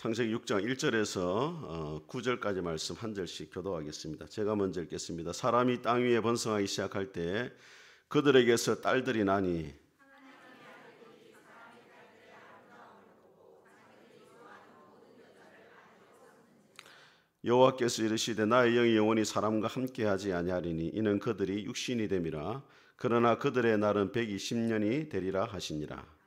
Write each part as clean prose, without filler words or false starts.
창세기 6장 1절에서 9절까지 말씀 한 절씩 교도하겠습니다. 제가 먼저 읽겠습니다. 사람이 땅 위에 번성하기 시작할 때 그들에게서 딸들이 나니 여호와께서 이르시되 나의 영이 영원히 사람과 함께하지 아니하리니 이는 그들이 육신이 됨이라. 그러나 그들의 날은 120년이 되리라 하시니라.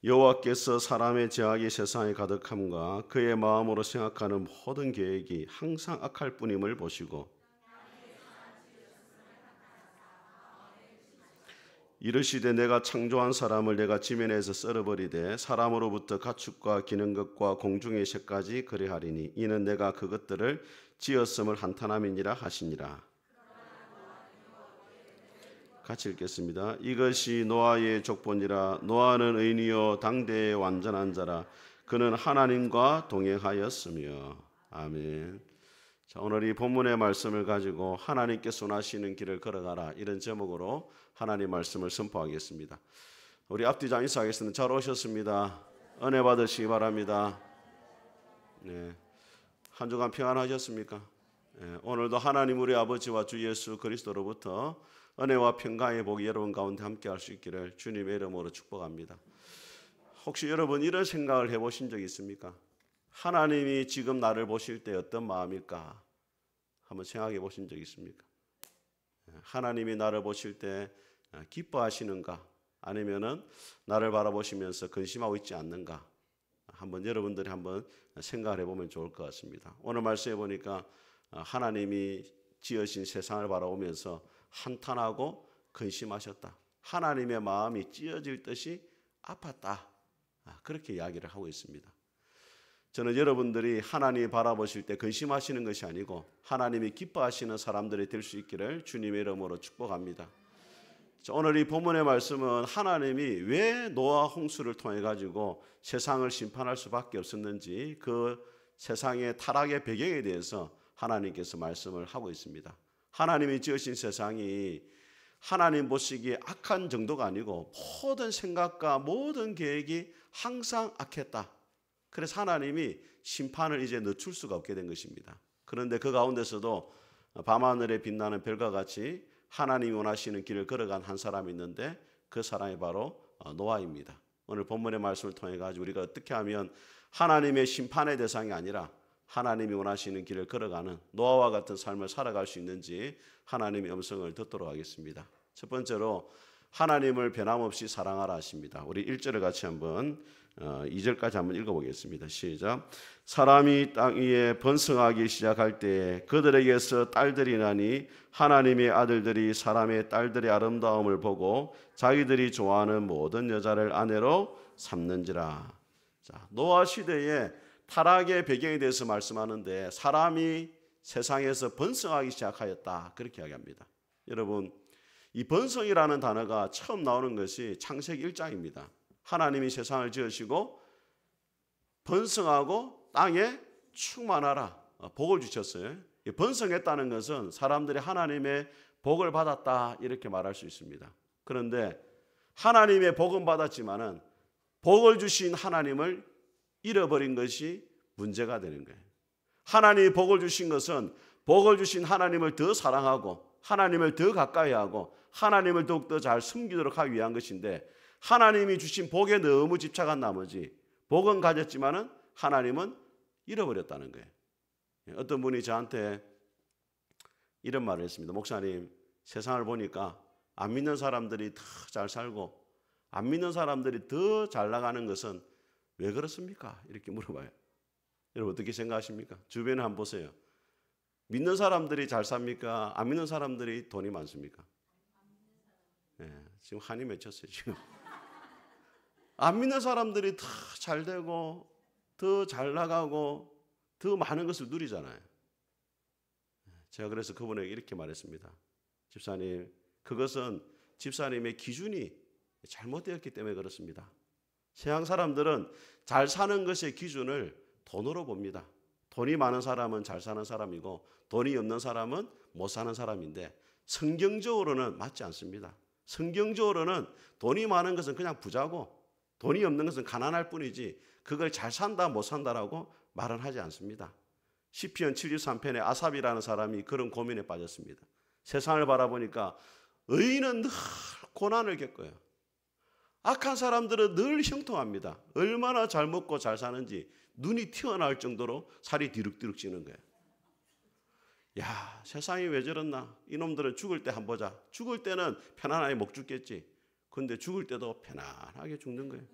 여호와께서 사람의 제약이 세상에 가득함과 그의 마음으로 생각하는 모든 계획이 항상 악할 뿐임을 보시고 이르시되 내가 창조한 사람을 내가 지면에서 썰어버리되 사람으로부터 가축과 기는 것과 공중의 새까지 그리하리니 이는 내가 그것들을 지었음을 한탄함이니라 하시니라. 같이 읽겠습니다. 이것이 노아의 족본이라. 노아는 의인이요 당대의 완전한 자라. 그는 하나님과 동행하였으며. 아멘. 자, 오늘 이 본문의 말씀을 가지고 하나님께서 원하시는 길을 걸어가라, 이런 제목으로 하나님 말씀을 선포하겠습니다. 우리 앞뒤장 인사하겠습니다. 잘 오셨습니다. 은혜 받으시기 바랍니다. 네. 한 주간 평안하셨습니까? 네. 오늘도 하나님 우리 아버지와 주 예수 그리스도로부터 은혜와 평강의 복이 여러분 가운데 함께 할 수 있기를 주님의 이름으로 축복합니다. 혹시 여러분 이런 생각을 해보신 적 있습니까? 하나님이 지금 나를 보실 때 어떤 마음일까? 한번 생각해 보신 적 있습니까? 하나님이 나를 보실 때 기뻐하시는가? 아니면은 나를 바라보시면서 근심하고 있지 않는가? 한번 여러분들이 한번 생각을 해보면 좋을 것 같습니다. 오늘 말씀해 보니까 하나님이 지으신 세상을 바라보면서 한탄하고 근심하셨다. 하나님의 마음이 찢어질 듯이 아팠다. 그렇게 이야기를 하고 있습니다. 저는 여러분들이 하나님이 바라보실 때 근심하시는 것이 아니고 하나님이 기뻐하시는 사람들이 될 수 있기를 주님의 이름으로 축복합니다. 오늘 이 본문의 말씀은 하나님이 왜 노아 홍수를 통해 가지고 세상을 심판할 수밖에 없었는지, 그 세상의 타락의 배경에 대해서 하나님께서 말씀을 하고 있습니다. 하나님이 지으신 세상이 하나님 보시기에 악한 정도가 아니고 모든 생각과 모든 계획이 항상 악했다. 그래서 하나님이 심판을 이제 늦출 수가 없게 된 것입니다. 그런데 그 가운데서도 밤하늘에 빛나는 별과 같이 하나님이 원하시는 길을 걸어간 한 사람이 있는데 그 사람이 바로 노아입니다. 오늘 본문의 말씀을 통해 가지고 우리가 어떻게 하면 하나님의 심판의 대상이 아니라 하나님이 원하시는 길을 걸어가는 노아와 같은 삶을 살아갈 수 있는지 하나님의 음성을 듣도록 하겠습니다. 첫 번째로 하나님을 변함없이 사랑하라 하십니다. 우리 1절을 같이 한번 2절까지 한번 읽어보겠습니다. 시작. 사람이 땅 위에 번성하기 시작할 때 그들에게서 딸들이 나니 하나님의 아들들이 사람의 딸들의 아름다움을 보고 자기들이 좋아하는 모든 여자를 아내로 삼는지라. 자, 노아 시대에 타락의 배경에 대해서 말씀하는데 사람이 세상에서 번성하기 시작하였다, 그렇게 이야기합니다. 여러분, 이 번성이라는 단어가 처음 나오는 것이 창세기 1장입니다. 하나님이 세상을 지으시고 번성하고 땅에 충만하라 복을 주셨어요. 번성했다는 것은 사람들이 하나님의 복을 받았다, 이렇게 말할 수 있습니다. 그런데 하나님의 복은 받았지만은 복을 주신 하나님을 잃어버린 것이 문제가 되는 거예요. 하나님이 복을 주신 것은 복을 주신 하나님을 더 사랑하고 하나님을 더 가까이 하고 하나님을 더욱더 잘 섬기도록 하기 위한 것인데, 하나님이 주신 복에 너무 집착한 나머지 복은 가졌지만은 하나님은 잃어버렸다는 거예요. 어떤 분이 저한테 이런 말을 했습니다. 목사님, 세상을 보니까 안 믿는 사람들이 더 잘 살고 안 믿는 사람들이 더 잘 나가는 것은 왜 그렇습니까? 이렇게 물어봐요. 여러분 어떻게 생각하십니까? 주변에 한번 보세요. 믿는 사람들이 잘 삽니까? 안 믿는 사람들이 돈이 많습니까? 네, 지금 한이 맺혔어요. 지금 안 믿는 사람들이 더 잘 되고 더 잘 나가고 더 많은 것을 누리잖아요. 제가 그래서 그분에게 이렇게 말했습니다. 집사님, 그것은 집사님의 기준이 잘못되었기 때문에 그렇습니다. 세상 사람들은 잘 사는 것의 기준을 돈으로 봅니다. 돈이 많은 사람은 잘 사는 사람이고 돈이 없는 사람은 못 사는 사람인데 성경적으로는 맞지 않습니다. 성경적으로는 돈이 많은 것은 그냥 부자고 돈이 없는 것은 가난할 뿐이지 그걸 잘 산다 못 산다라고 말은 하지 않습니다. 시편 73편에 아삽이라는 사람이 그런 고민에 빠졌습니다. 세상을 바라보니까 의인은 늘 고난을 겪어요. 악한 사람들은 늘 형통합니다. 얼마나 잘 먹고 잘 사는지 눈이 튀어나올 정도로 살이 디룩디룩 찌는 거예요. 야, 세상이 왜 저렇나? 이놈들은 죽을 때 한번 보자. 죽을 때는 편안하게 못 죽겠지. 근데 죽을 때도 편안하게 죽는 거예요.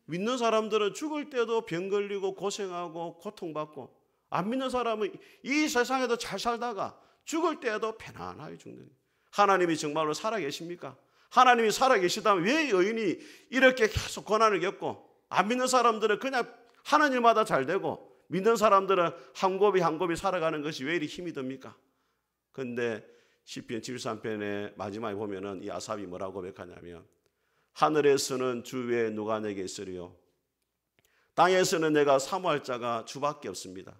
믿는 사람들은 죽을 때도 병 걸리고 고생하고 고통받고, 안 믿는 사람은 이 세상에도 잘 살다가 죽을 때도 편안하게 죽는 거예요. 하나님이 정말로 살아계십니까? 하나님이 살아계시다면 왜 여인이 이렇게 계속 고난을 겪고, 안 믿는 사람들은 그냥 하는 일마다 잘 되고 믿는 사람들은 한 곱이 한 곱이 살아가는 것이 왜 이리 힘이 듭니까? 그런데 시편 73편의 마지막에 보면은 이 아삽이 뭐라고 고백하냐면, 하늘에서는 주 외에 누가 내게 있으리요? 땅에서는 내가 사모할 자가 주밖에 없습니다.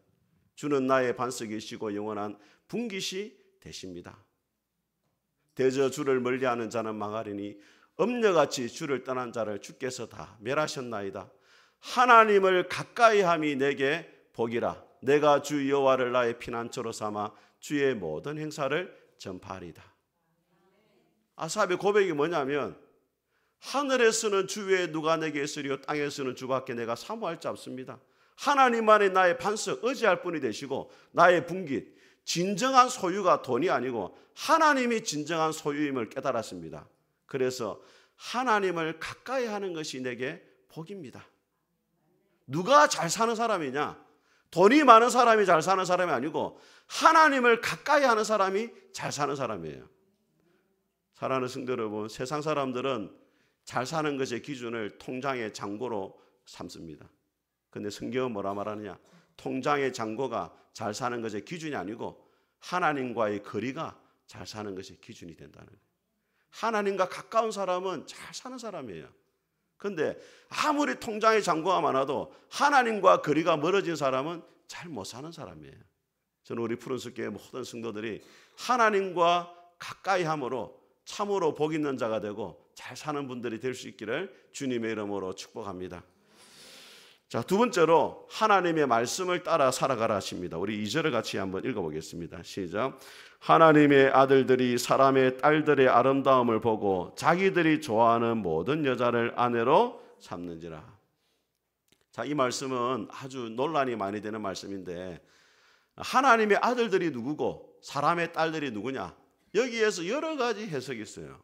주는 나의 반석이시고 영원한 분깃이 되십니다. 대저 주를 멀리하는 자는 망하리니 엄녀같이 주를 떠난 자를 주께서 다 멸하셨나이다. 하나님을 가까이함이 내게 복이라. 내가 주 여호와를 나의 피난처로 삼아 주의 모든 행사를 전파하리다. 아삽의 고백이 뭐냐면, 하늘에서는 주 외에 누가 내게 있으리요? 땅에서는 주밖에 내가 사모할 자 없습니다. 하나님만이 나의 반석, 의지할 분이 되시고 나의 분깃, 진정한 소유가 돈이 아니고 하나님이 진정한 소유임을 깨달았습니다. 그래서 하나님을 가까이 하는 것이 내게 복입니다. 누가 잘 사는 사람이냐? 돈이 많은 사람이 잘 사는 사람이 아니고 하나님을 가까이 하는 사람이 잘 사는 사람이에요. 사랑하는 성도 여러분, 세상 사람들은 잘 사는 것의 기준을 통장의 잔고로 삼습니다. 그런데 성경은 뭐라 말하느냐? 통장의 잔고가 잘 사는 것의 기준이 아니고 하나님과의 거리가 잘 사는 것의 기준이 된다는 거예요. 하나님과 가까운 사람은 잘 사는 사람이에요. 그런데 아무리 통장의 잔고가 많아도 하나님과 거리가 멀어진 사람은 잘 못 사는 사람이에요. 저는 우리 푸른숲교회 모든 성도들이 하나님과 가까이 함으로 참으로 복 있는 자가 되고 잘 사는 분들이 될 수 있기를 주님의 이름으로 축복합니다. 자, 두 번째로 하나님의 말씀을 따라 살아가라 하십니다. 우리 2절을 같이 한번 읽어보겠습니다. 시작. 하나님의 아들들이 사람의 딸들의 아름다움을 보고 자기들이 좋아하는 모든 여자를 아내로 삼는지라. 자, 이 말씀은 아주 논란이 많이 되는 말씀인데, 하나님의 아들들이 누구고 사람의 딸들이 누구냐? 여기에서 여러 가지 해석이 있어요.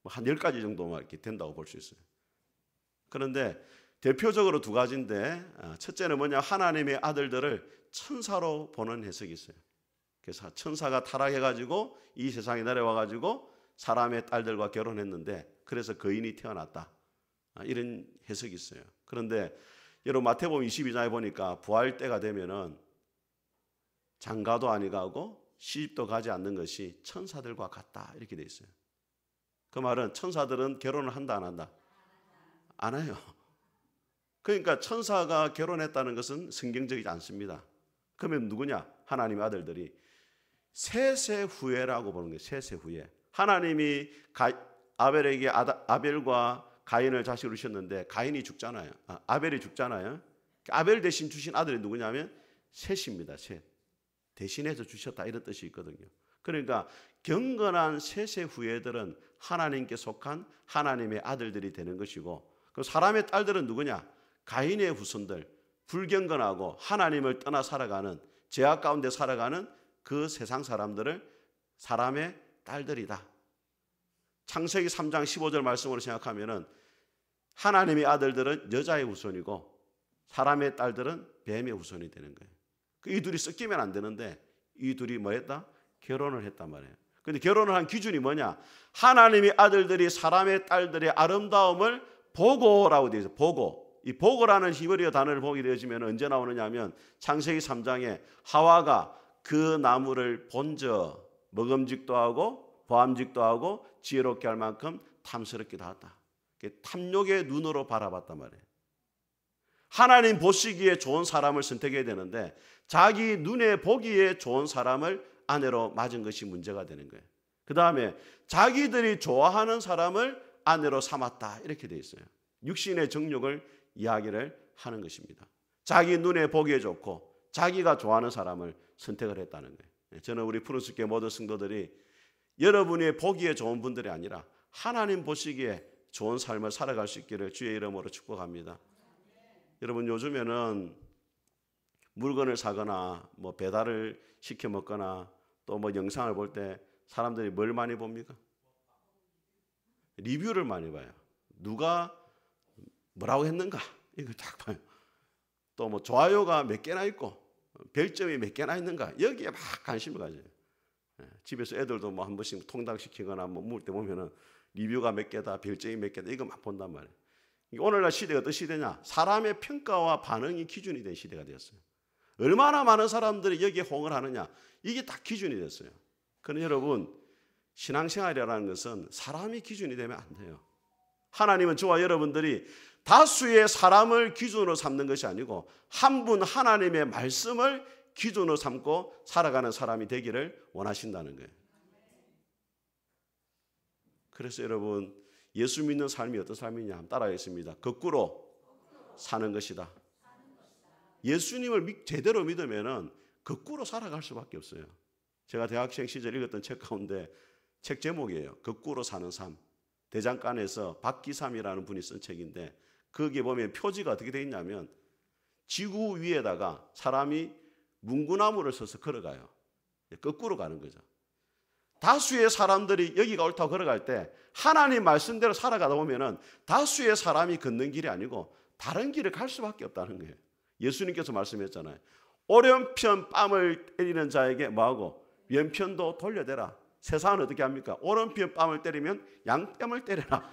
한 10가지 정도만 이렇게 된다고 볼 수 있어요. 그런데 대표적으로 두 가지인데, 첫째는 뭐냐? 하나님의 아들들을 천사로 보는 해석이 있어요. 그래서 천사가 타락해가지고 이 세상에 내려와가지고 사람의 딸들과 결혼했는데, 그래서 거인이 태어났다, 이런 해석이 있어요. 그런데 여러분 마태복음 22장에 보니까 부활 때가 되면은 장가도 아니 가고 시집도 가지 않는 것이 천사들과 같다, 이렇게 돼 있어요. 그 말은 천사들은 결혼을 한다 안 한다? 안 해요. 그러니까 천사가 결혼했다는 것은 성경적이지 않습니다. 그러면 누구냐? 하나님의 아들들이 세세 후예라고 보는 거예요. 세세 후예. 하나님이 아벨에게 아벨과 가인을 자식으로 주셨는데 가인이 죽잖아요. 아벨이 죽잖아요. 아벨 대신 주신 아들이 누구냐면 셋입니다. 셋. 대신해서 주셨다, 이런 뜻이 있거든요. 그러니까 경건한 세세 후예들은 하나님께 속한 하나님의 아들들이 되는 것이고, 그 사람의 딸들은 누구냐? 가인의 후손들, 불경건하고 하나님을 떠나 살아가는, 죄악 가운데 살아가는 그 세상 사람들을 사람의 딸들이다. 창세기 3장 15절 말씀으로 생각하면은 하나님의 아들들은 여자의 후손이고 사람의 딸들은 뱀의 후손이 되는 거예요. 이 둘이 섞이면 안 되는데 이 둘이 뭐 했다? 결혼을 했단 말이에요. 그런데 결혼을 한 기준이 뭐냐? 하나님의 아들들이 사람의 딸들의 아름다움을 보고라고 되어 있어요. 보고. 이 보고라는 히브리어 단어를 보게 되어지면 언제 나오느냐 하면 창세기 3장에 하와가 그 나무를 본저 먹음직도 하고 보암직도 하고 지혜롭게 할 만큼 탐스럽기도 하다. 탐욕의 눈으로 바라봤단 말이에요. 하나님 보시기에 좋은 사람을 선택해야 되는데 자기 눈에 보기에 좋은 사람을 아내로 맞은 것이 문제가 되는 거예요. 그 다음에 자기들이 좋아하는 사람을 아내로 삼았다 이렇게 돼 있어요. 육신의 정욕을 이야기를 하는 것입니다. 자기 눈에 보기에 좋고 자기가 좋아하는 사람을 선택을 했다는 거예요. 저는 우리 푸른숲교회 모든 성도들이 여러분이 보기에 좋은 분들이 아니라 하나님 보시기에 좋은 삶을 살아갈 수 있기를 주의 이름으로 축복합니다. 여러분 요즘에는 물건을 사거나 뭐 배달을 시켜 먹거나 또 뭐 영상을 볼 때 사람들이 뭘 많이 봅니까? 리뷰를 많이 봐요. 누가 뭐라고 했는가 이거 딱 봐요. 또 뭐 좋아요가 몇 개나 있고 별점이 몇 개나 있는가 여기에 막 관심을 가져요. 집에서 애들도 뭐 한 번씩 통닭시키거나 뭐 먹을 때 보면은 리뷰가 몇 개다 별점이 몇 개다 이거 막 본단 말이에요. 오늘날 시대가 어떤 시대냐? 사람의 평가와 반응이 기준이 된 시대가 되었어요. 얼마나 많은 사람들이 여기에 호응을 하느냐 이게 딱 기준이 됐어요. 그러나 여러분 신앙생활이라는 것은 사람이 기준이 되면 안 돼요. 하나님은 저와 여러분들이 다수의 사람을 기준으로 삼는 것이 아니고 한 분 하나님의 말씀을 기준으로 삼고 살아가는 사람이 되기를 원하신다는 거예요. 그래서 여러분 예수 믿는 삶이 어떤 삶이냐 한번 따라하겠습니다. 거꾸로 사는 것이다. 예수님을 제대로 믿으면 거꾸로 살아갈 수밖에 없어요. 제가 대학생 시절 읽었던 책 가운데 책 제목이에요. 거꾸로 사는 삶. 대장간에서 박기삼이라는 분이 쓴 책인데 거기에 보면 표지가 어떻게 되어 있냐면 지구 위에다가 사람이 문구나무를 서서 걸어가요. 거꾸로 가는 거죠. 다수의 사람들이 여기가 옳다고 걸어갈 때 하나님 말씀대로 살아가다 보면은 다수의 사람이 걷는 길이 아니고 다른 길을 갈 수밖에 없다는 거예요. 예수님께서 말씀했잖아요. 오른편 뺨을 때리는 자에게 뭐하고 왼편도 돌려대라. 세상은 어떻게 합니까? 오른편 뺨을 때리면 양뺨을 때려라.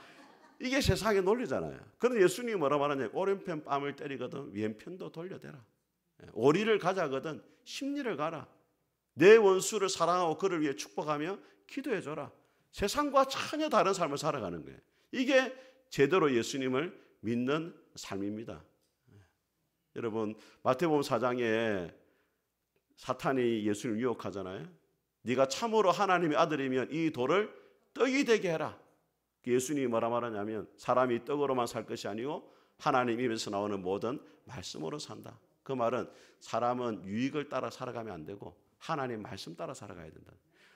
이게 세상의 논리잖아요. 그런데 예수님이 뭐라 말하냐? 오른편 뺨을 때리거든 왼편도 돌려대라. 오리를 가자거든 십리를 가라. 내 원수를 사랑하고 그를 위해 축복하며 기도해줘라. 세상과 전혀 다른 삶을 살아가는 거예요. 이게 제대로 예수님을 믿는 삶입니다. 여러분 마태복음 4장에 사탄이 예수님을 유혹하잖아요. 네가 참으로 하나님의 아들이면 이 돌을 떡이 되게 해라. 예수님이 뭐라 말하냐면 사람이 떡으로만 살 것이 아니고 하나님 입에서 나오는 모든 말씀으로 산다. 그 말은 사람은 유익을 따라 살아가면 안 되고 하나님 말씀 따라 살아가야 된다.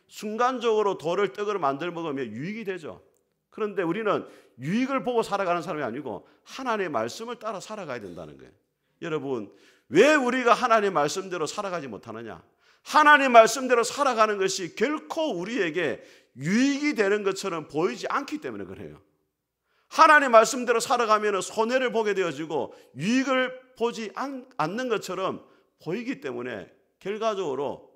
순간적으로 돌을 떡으로 만들어 먹으면 유익이 되죠. 그런데 우리는 유익을 보고 살아가는 사람이 아니고 하나님의 말씀을 따라 살아가야 된다는 거예요. 여러분 왜 우리가 하나님의 말씀대로 살아가지 못하느냐? 하나님 말씀대로 살아가는 것이 결코 우리에게 유익이 되는 것처럼 보이지 않기 때문에 그래요. 하나님 말씀대로 살아가면 손해를 보게 되어지고 유익을 보지 않는 것처럼 보이기 때문에 결과적으로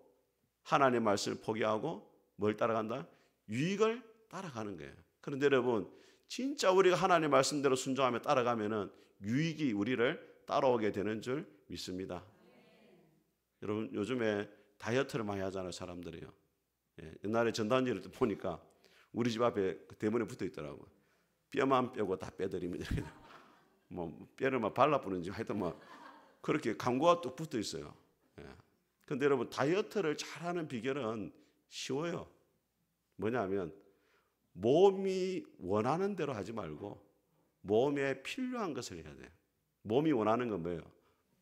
하나님의 말씀을 포기하고 뭘 따라간다? 유익을 따라가는 거예요. 그런데 여러분 진짜 우리가 하나님의 말씀대로 순종하며 따라가면 유익이 우리를 따라오게 되는 줄 믿습니다. 여러분 요즘에 다이어트를 많이 하잖아요 사람들이요. 옛날에 전단지를 보니까 우리 집 앞에 대문에 붙어 있더라고요. 뼈만 빼고 다 빼드리면 이렇게 뭐 뼈를 막 발라뿌는지 하여튼 뭐 그렇게 광고가 또 붙어 있어요. 그런데 여러분 다이어트를 잘하는 비결은 쉬워요. 뭐냐면 몸이 원하는 대로 하지 말고 몸에 필요한 것을 해야 돼요. 몸이 원하는 건 뭐예요?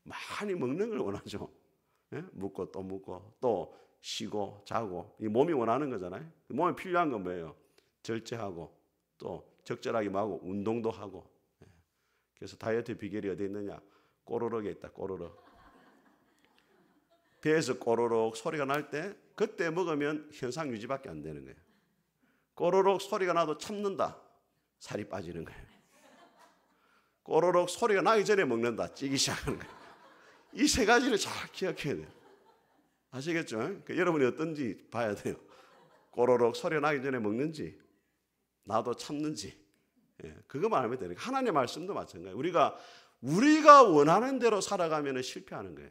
많이 먹는 걸 원하죠. 묻고 또 묻고 또 쉬고 자고 이 몸이 원하는 거잖아요. 몸에 필요한 건 뭐예요? 절제하고 또 적절하게 하고 운동도 하고. 그래서 다이어트 비결이 어디 있느냐? 꼬르륵에 있다. 꼬르륵. 배에서 꼬르륵 소리가 날 때 그때 먹으면 현상 유지밖에 안 되는 거예요. 꼬르륵 소리가 나도 참는다. 살이 빠지는 거예요. 꼬르륵 소리가 나기 전에 먹는다. 찌기 시작하는 거예요. 이 세 가지를 잘 기억해야 돼요. 아시겠죠? 그러니까 여러분이 어떤지 봐야 돼요. 꼬르륵 소리가 나기 전에 먹는지 나도 참는지 그거만 알면 되니까 하나님의 말씀도 마찬가지예요. 우리가 원하는 대로 살아가면 실패하는 거예요.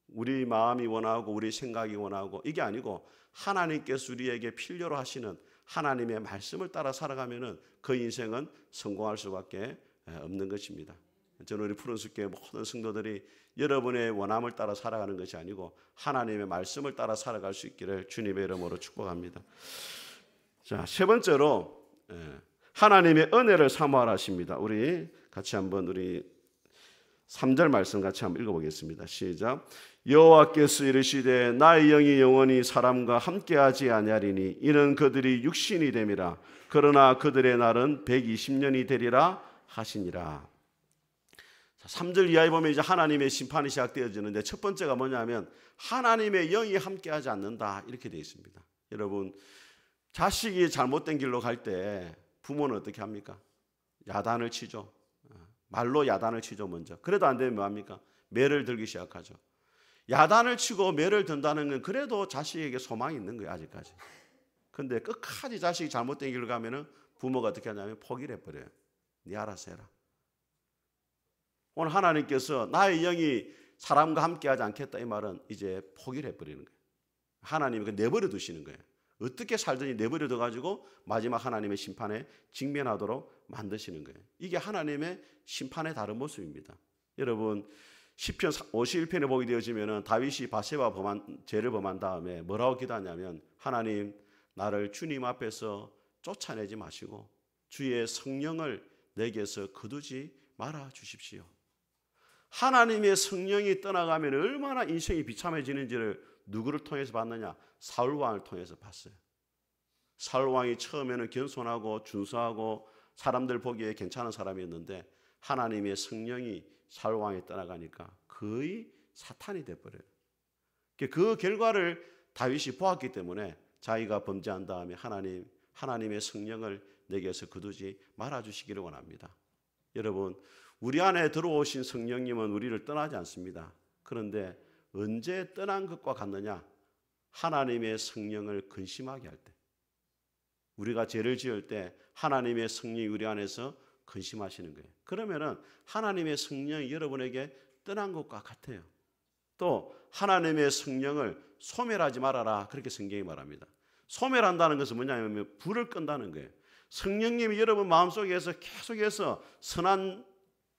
우리 마음이 원하고 우리 생각이 원하고 이게 아니고 하나님께서 우리에게 필요로 하시는 하나님의 말씀을 따라 살아가면 그 인생은 성공할 수밖에 없는 것입니다. 저는 우리 푸른숲교회 모든 성도들이 여러분의 원함을 따라 살아가는 것이 아니고 하나님의 말씀을 따라 살아갈 수 있기를 주님의 이름으로 축복합니다. 자, 세 번째로 하나님의 은혜를 사모하라 하십니다. 우리 같이 한번 우리 3절 말씀 같이 한번 읽어보겠습니다. 시작. 여호와께서 이르시되 나의 영이 영원히 사람과 함께하지 아니하리니 이는 그들이 육신이 됨이라. 그러나 그들의 날은 120년이 되리라 하시니라. 3절 이하에 보면 이제 하나님의 심판이 시작되어지는데 첫 번째가 뭐냐면 하나님의 영이 함께하지 않는다 이렇게 되어 있습니다. 여러분, 자식이 잘못된 길로 갈 때 부모는 어떻게 합니까? 야단을 치죠. 말로 야단을 치죠. 먼저. 그래도 안 되면 뭐합니까? 매를 들기 시작하죠. 야단을 치고 매를 든다는 건 그래도 자식에게 소망이 있는 거예요. 아직까지. 근데 끝까지 자식이 잘못된 길로 가면은 부모가 어떻게 하냐면 포기를 해버려요. 네 알아서 해라. 오늘 하나님께서 나의 영이 사람과 함께하지 않겠다 이 말은 이제 포기를 해버리는 거예요. 하나님이 내버려 두시는 거예요. 어떻게 살든지 내버려 둬가지고 마지막 하나님의 심판에 직면하도록 만드시는 거예요. 이게 하나님의 심판의 다른 모습입니다. 여러분, 시편 51편에 보게 되어지면 다윗이 바세바 죄를 범한 다음에 뭐라고 기도하냐면 하나님, 나를 주님 앞에서 쫓아내지 마시고 주의 성령을 내게서 거두지 말아 주십시오. 하나님의 성령이 떠나가면 얼마나 인생이 비참해지는지를 누구를 통해서 봤느냐? 사울 왕을 통해서 봤어요. 사울 왕이 처음에는 겸손하고 준수하고 사람들 보기에 괜찮은 사람이었는데 하나님의 성령이 사울 왕이 떠나가니까 거의 사탄이 돼버려요. 그 결과를 다윗이 보았기 때문에 자기가 범죄한 다음에 하나님의 성령을 내게서 거두지 말아주시기를 원합니다. 여러분, 우리 안에 들어오신 성령님은 우리를 떠나지 않습니다. 그런데 언제 떠난 것과 같느냐? 하나님의 성령을 근심하게 할 때, 우리가 죄를 지을 때 하나님의 성령이 우리 안에서 근심하시는 거예요. 그러면은 하나님의 성령이 여러분에게 떠난 것과 같아요. 또 하나님의 성령을 소멸하지 말아라 그렇게 성경이 말합니다. 소멸한다는 것은 뭐냐면 불을 끈다는 거예요. 성령님이 여러분 마음속에서 계속해서 선한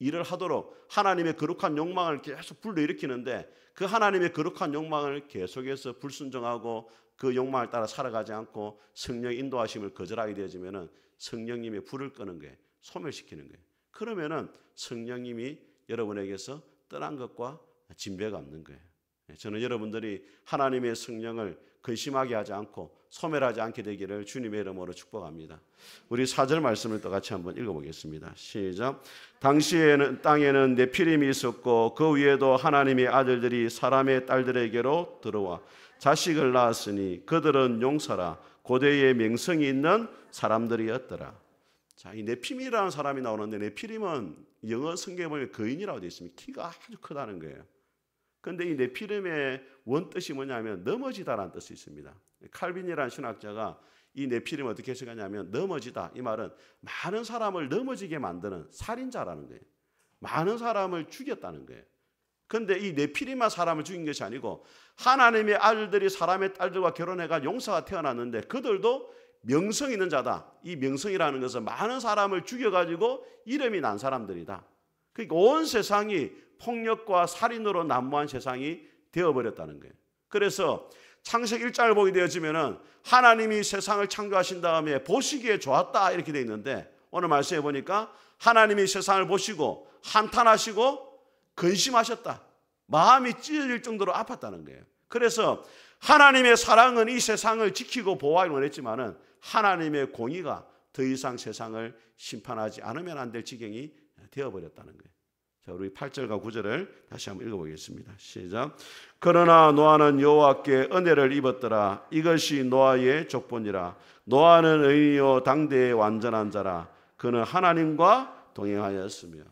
일을 하도록 하나님의 거룩한 욕망을 계속 불러일으키는데 그 하나님의 거룩한 욕망을 계속해서 불순종하고 그 욕망을 따라 살아가지 않고 성령의 인도하심을 거절하게 되어지면은 성령님이 불을 끄는 거예요. 소멸시키는 거예요. 그러면은 성령님이 여러분에게서 떠난 것과 진배가 없는 거예요. 저는 여러분들이 하나님의 성령을 근심하게 하지 않고 소멸하지 않게 되기를 주님의 이름으로 축복합니다. 우리 4절 말씀을 또 같이 한번 읽어보겠습니다. 시작. 당시에는 땅에는 네피림이 있었고 그 위에도 하나님의 아들들이 사람의 딸들에게로 들어와 자식을 낳았으니 그들은 용사라 고대의 명성이 있는 사람들이었더라. 자, 이 네피림이라는 사람이 나오는데 네피림은 영어 성경에 보면 거인이라고 되어 있습니다. 키가 아주 크다는 거예요. 그런데 이 네피림의 원뜻이 뭐냐면 넘어지다라는 뜻이 있습니다. 칼빈이라는 신학자가 이 네피림을 어떻게 해석하냐면 넘어지다, 이 말은 많은 사람을 넘어지게 만드는 살인자라는 거예요. 많은 사람을 죽였다는 거예요. 그런데 이 네피림만 사람을 죽인 것이 아니고 하나님의 아들들이 사람의 딸들과 결혼해가 용사가 태어났는데 그들도 명성 있는 자다. 이 명성이라는 것은 많은 사람을 죽여가지고 이름이 난 사람들이다. 그러니까 온 세상이 폭력과 살인으로 난무한 세상이 되어버렸다는 거예요. 그래서 창세기 1장을 보게 되어지면은 하나님이 세상을 창조하신 다음에 보시기에 좋았다 이렇게 되어 있는데 오늘 말씀해 보니까 하나님이 세상을 보시고 한탄하시고 근심하셨다. 마음이 찢어질 정도로 아팠다는 거예요. 그래서 하나님의 사랑은 이 세상을 지키고 보호하기 원했지만은 하나님의 공의가 더 이상 세상을 심판하지 않으면 안 될 지경이 되어버렸다는 거예요. 자, 우리 8절과 9절을 다시 한번 읽어보겠습니다. 시작. 그러나 노아는 여호와께 은혜를 입었더라. 이것이 노아의 족본이라. 노아는 의인이요 당대의 완전한 자라. 그는 하나님과 동행하였으며.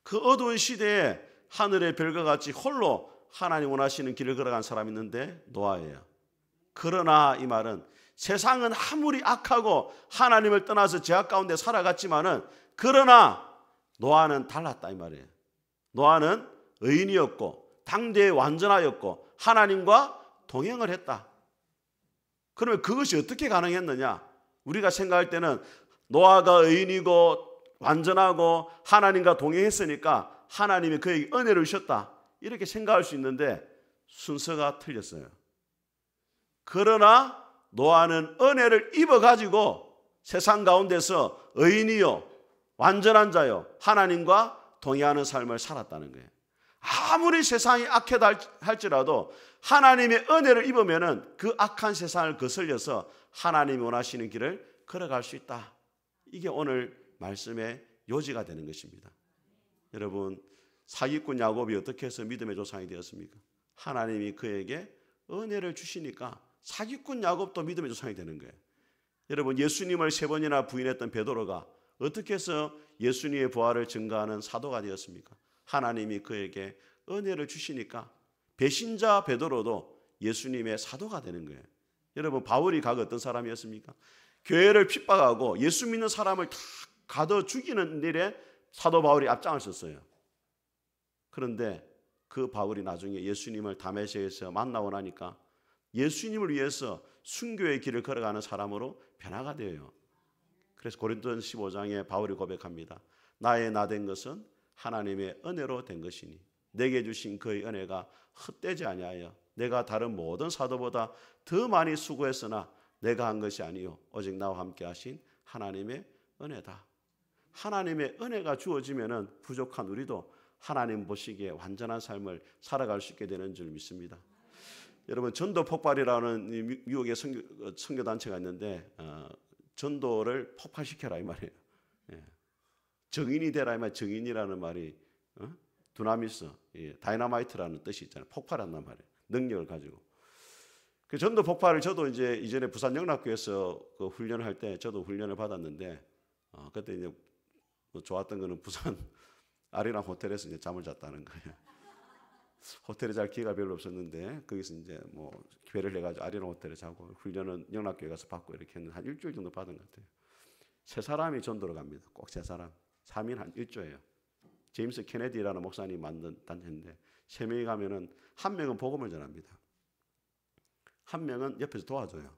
그 어두운 시대에 하늘의 별과 같이 홀로 하나님 원하시는 길을 걸어간 사람이 있는데 노아예요. 그러나 이 말은 세상은 아무리 악하고 하나님을 떠나서 죄악 가운데 살아갔지만은 그러나 노아는 달랐다 이 말이에요. 노아는 의인이었고 당대에 완전하였고 하나님과 동행을 했다. 그러면 그것이 어떻게 가능했느냐? 우리가 생각할 때는 노아가 의인이고 완전하고 하나님과 동행했으니까 하나님이 그에게 은혜를 주셨다, 이렇게 생각할 수 있는데 순서가 틀렸어요. 그러나 노아는 은혜를 입어가지고 세상 가운데서 의인이요 완전한 자요 하나님과 동행하는 삶을 살았다는 거예요. 아무리 세상이 악하다 할지라도 하나님의 은혜를 입으면 그 악한 세상을 거슬려서 하나님이 원하시는 길을 걸어갈 수 있다. 이게 오늘 말씀의 요지가 되는 것입니다. 여러분, 사기꾼 야곱이 어떻게 해서 믿음의 조상이 되었습니까? 하나님이 그에게 은혜를 주시니까 사기꾼 야곱도 믿음의 조상이 되는 거예요. 여러분, 예수님을 3번이나 부인했던 베드로가 어떻게 해서 예수님의 부활을 증거하는 사도가 되었습니까? 하나님이 그에게 은혜를 주시니까 배신자 베드로도 예수님의 사도가 되는 거예요. 여러분, 바울이 각 어떤 사람이었습니까? 교회를 핍박하고 예수 믿는 사람을 다 가둬 죽이는 일에 사도 바울이 앞장을 섰어요. 그런데 그 바울이 나중에 예수님을 다메섹에서 만나고 나니까 예수님을 위해서 순교의 길을 걸어가는 사람으로 변화가 되어요. 그래서 고린도전 15장에 바울이 고백합니다. 나의 나 된 것은 하나님의 은혜로 된 것이니 내게 주신 그의 은혜가 헛되지 아니하여 내가 다른 모든 사도보다 더 많이 수고했으나 내가 한 것이 아니요 오직 나와 함께 하신 하나님의 은혜다. 하나님의 은혜가 주어지면은 부족한 우리도 하나님 보시기에 완전한 삶을 살아갈 수 있게 되는 줄 믿습니다. 여러분, 전도 폭발이라는 미국의 선교 단체가 있는데 전도를 폭발시켜라 이 말이에요. 정인이 되라 이 말. 정인이라는 말이 두나미스, 다이너마이트라는 뜻이 있잖아요. 폭발한단 말이에요. 능력을 가지고. 그 전도 폭발을 저도 이제 이전에 부산 영락교에서 그 훈련을 할 때 저도 훈련을 받았는데 그때 이제 뭐 좋았던 거는 부산 아리랑 호텔에서 이제 잠을 잤다는 거예요. 호텔에 잘 기회가 별로 없었는데 거기서 이제 뭐 기회를 해가지고 아리랑 호텔에 자고 훈련은 영락교에 가서 받고 이렇게 했는데 한 일주일 정도 받은 것 같아요. 3사람이 전도로 갑니다. 꼭 3사람. 3인 한 1조예요. 제임스 케네디라는 목사님이 만든 단체인데 3명이 가면은 1명은 복음을 전합니다. 1명은 옆에서 도와줘요.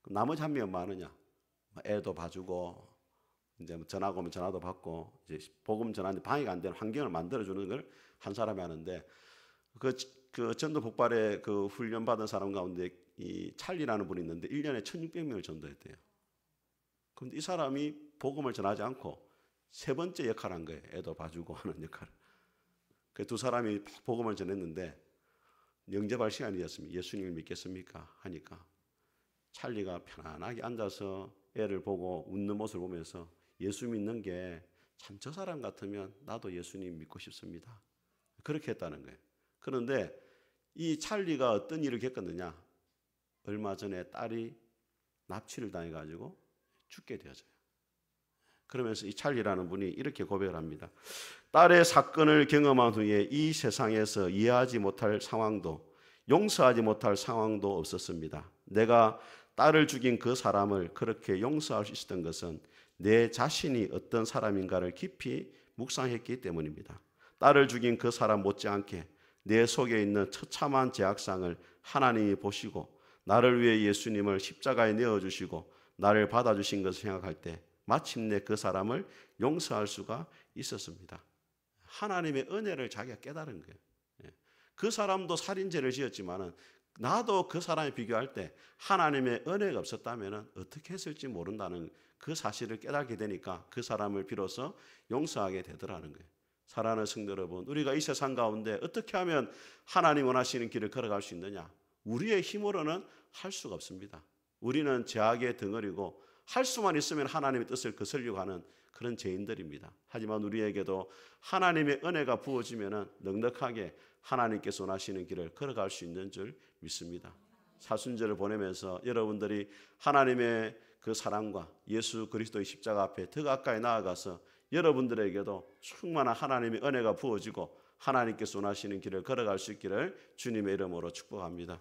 나머지 1명은 뭐 하느냐? 애도 봐주고 이제 전화가 오면 전화도 받고 이제 복음 전하는데 방해가 안 되는 환경을 만들어주는 걸 한 사람이 하는데 그 전도 폭발에 그 훈련 받은 사람 가운데 이 찰리라는 분이 있는데 1년에 1,600명을 전도했대요. 그런데 이 사람이 복음을 전하지 않고 3번째 역할을 한 거예요. 애도 봐주고 하는 역할을. 그 2사람이 복음을 전했는데 영접할 시간이었습니다. 예수님을 믿겠습니까? 하니까 찰리가 편안하게 앉아서 애를 보고 웃는 모습을 보면서 예수 믿는 게 참 저 사람 같으면 나도 예수님 믿고 싶습니다. 그렇게 했다는 거예요. 그런데 이 찰리가 어떤 일을 겪었느냐? 얼마 전에 딸이 납치를 당해가지고 죽게 되어져요. 그러면서 이 찰리라는 분이 이렇게 고백을 합니다. 딸의 사건을 경험한 후에 이 세상에서 이해하지 못할 상황도 용서하지 못할 상황도 없었습니다. 내가 딸을 죽인 그 사람을 그렇게 용서할 수 있었던 것은 내 자신이 어떤 사람인가를 깊이 묵상했기 때문입니다. 딸을 죽인 그 사람 못지않게 내 속에 있는 처참한 죄악상을 하나님이 보시고 나를 위해 예수님을 십자가에 내어주시고 나를 받아주신 것을 생각할 때 마침내 그 사람을 용서할 수가 있었습니다. 하나님의 은혜를 자기가 깨달은 거예요. 그 사람도 살인죄를 지었지만은 나도 그 사람에 비교할 때 하나님의 은혜가 없었다면 어떻게 했을지 모른다는 그 사실을 깨닫게 되니까 그 사람을 비로소 용서하게 되더라는 거예요. 사랑하는 성도 여러분, 우리가 이 세상 가운데 어떻게 하면 하나님 원하시는 길을 걸어갈 수 있느냐? 우리의 힘으로는 할 수가 없습니다. 우리는 죄악의 덩어리고 할 수만 있으면 하나님의 뜻을 거스르려고 하는 그런 죄인들입니다. 하지만 우리에게도 하나님의 은혜가 부어지면 넉넉하게 하나님께서 원하시는 길을 걸어갈 수 있는 줄 믿습니다. 사순절을 보내면서 여러분들이 하나님의 그 사랑과 예수 그리스도의 십자가 앞에 더 가까이 나아가서 여러분들에게도 충만한 하나님의 은혜가 부어지고 하나님께서 원하시는 길을 걸어갈 수 있기를 주님의 이름으로 축복합니다.